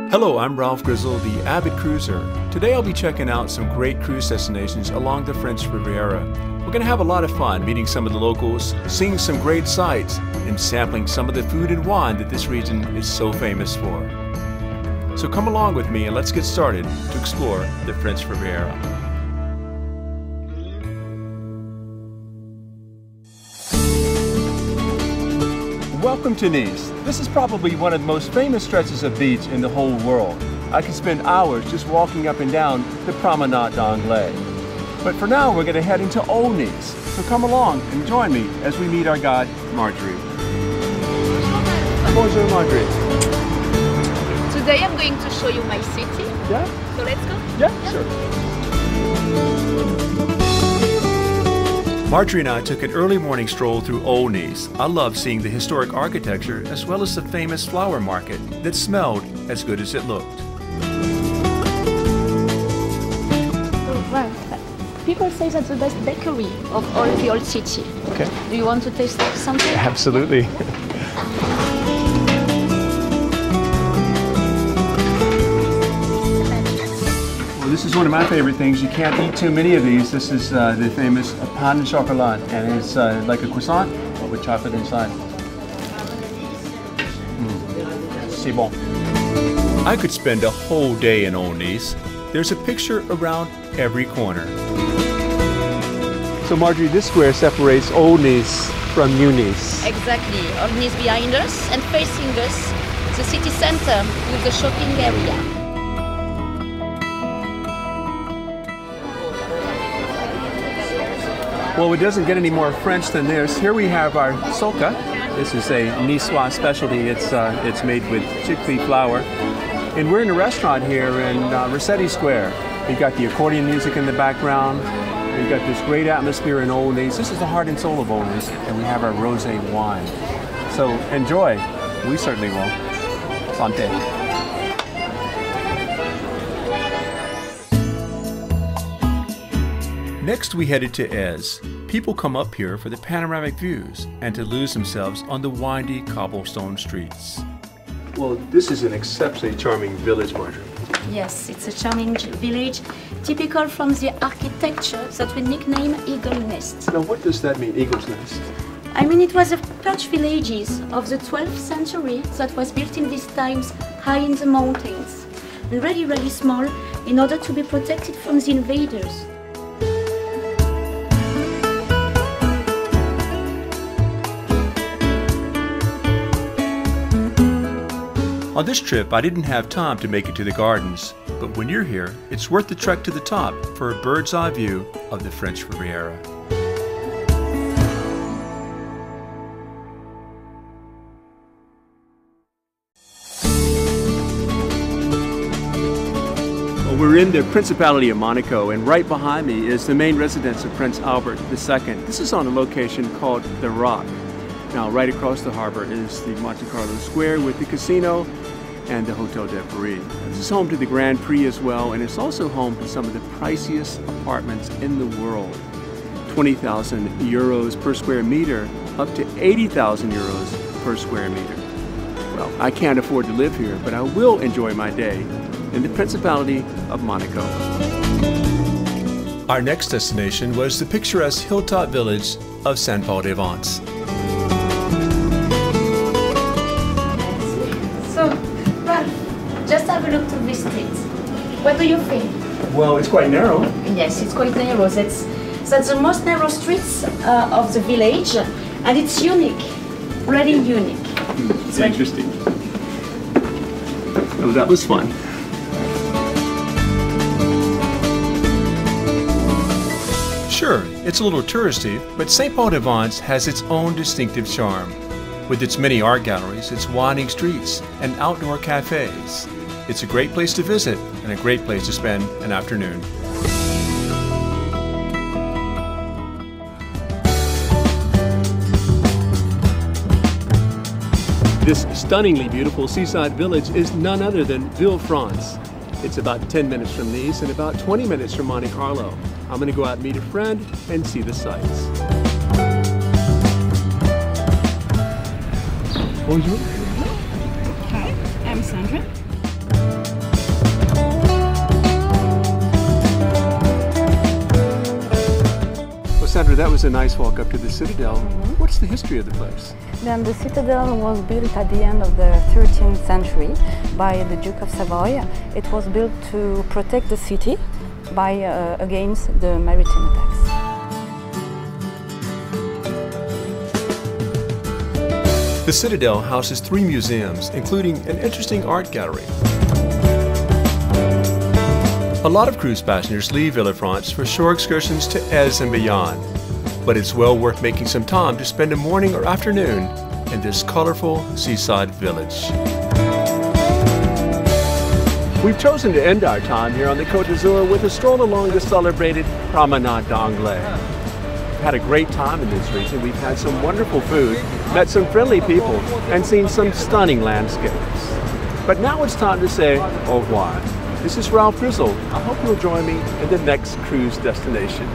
Hello, I'm Ralph Grizzle, the Avid Cruiser. Today I'll be checking out some great cruise destinations along the French Riviera. We're going to have a lot of fun meeting some of the locals, seeing some great sights, and sampling some of the food and wine that this region is so famous for. So come along with me and let's get started to explore the French Riviera. Welcome to Nice. This is probably one of the most famous stretches of beach in the whole world. I could spend hours just walking up and down the Promenade d'Anglais. But for now, we're going to head into Old Nice. So come along and join me as we meet our guide, Marjorie. Bonjour, Marjorie. Today I'm going to show you my city. Yeah? So let's go? Yeah, sure. Marjorie and I took an early morning stroll through Old Nice. I love seeing the historic architecture as well as the famous flower market that smelled as good as it looked. Oh, wow. People say that's the best bakery of all the old city. Okay. Do you want to taste something? Absolutely. This is one of my favorite things. You can't eat too many of these. This is the famous pain de chocolat, and it's like a croissant but with chocolate inside. C'est bon. I could spend a whole day in Old Nice. There's a picture around every corner. So Marjorie, this square separates Old Nice from New Nice. Exactly. Old Nice behind us and facing us, the city center with the shopping area. Well, it doesn't get any more French than this. Here we have our soca. This is a Niçois specialty. It's made with chickpea flour. And we're in a restaurant here in Rossetti Square. We've got the accordion music in the background. We've got this great atmosphere in Old Nice. This is the heart and soul of Old Nice. And we have our rosé wine. So enjoy. We certainly will. Santé. Next we headed to Aise. People come up here for the panoramic views and to lose themselves on the windy cobblestone streets. Well, this is an exceptionally charming village, Marjorie. Yes, it's a charming village, typical from the architecture that we nickname Eagle Nest. Now what does that mean, Eagle's Nest? I mean, it was a perch villages of the 12th century that was built in these times high in the mountains and really, really small in order to be protected from the invaders. On this trip, I didn't have time to make it to the gardens, but when you're here, it's worth the trek to the top for a bird's eye view of the French Riviera. Well, we're in the Principality of Monaco, and right behind me is the main residence of Prince Albert II. This is on a location called The Rock. Now, right across the harbor is the Monte Carlo Square with the casino and the Hotel de Paris. This is home to the Grand Prix as well, and it's also home to some of the priciest apartments in the world. 20,000 euros per square meter, up to 80,000 euros per square meter. Well, I can't afford to live here, but I will enjoy my day in the Principality of Monaco. Our next destination was the picturesque hilltop village of Saint-Paul-de-Vence. Just have a look to this street. What do you think? Well, it's quite narrow. Yes, it's quite narrow. That's the most narrow streets of the village, and it's unique, really unique. It's interesting. Oh, that was fun. Sure, it's a little touristy, but Saint-Paul-de-Vence has its own distinctive charm. With its many art galleries, its winding streets, and outdoor cafes. It's a great place to visit and a great place to spend an afternoon. This stunningly beautiful seaside village is none other than Villefranche. It's about 10 minutes from Nice and about 20 minutes from Monte Carlo. I'm going to go out and meet a friend and see the sights. Bonjour. Hi, I'm Sandra. Sandra, that was a nice walk up to the Citadel. What's the history of the place? Then the Citadel was built at the end of the 13th century by the Duke of Savoy. It was built to protect the city against the maritime attacks. The Citadel houses 3 museums, including an interesting art gallery. A lot of cruise passengers leave Villefranche for shore excursions to Aix and beyond, but it's well worth making some time to spend a morning or afternoon in this colorful seaside village. We've chosen to end our time here on the Côte d'Azur with a stroll along the celebrated Promenade d'Anglais. We've had a great time in this region. We've had some wonderful food, met some friendly people, and seen some stunning landscapes. But now it's time to say au revoir. This is Ralph Grizzle. I hope you'll join me in the next cruise destination.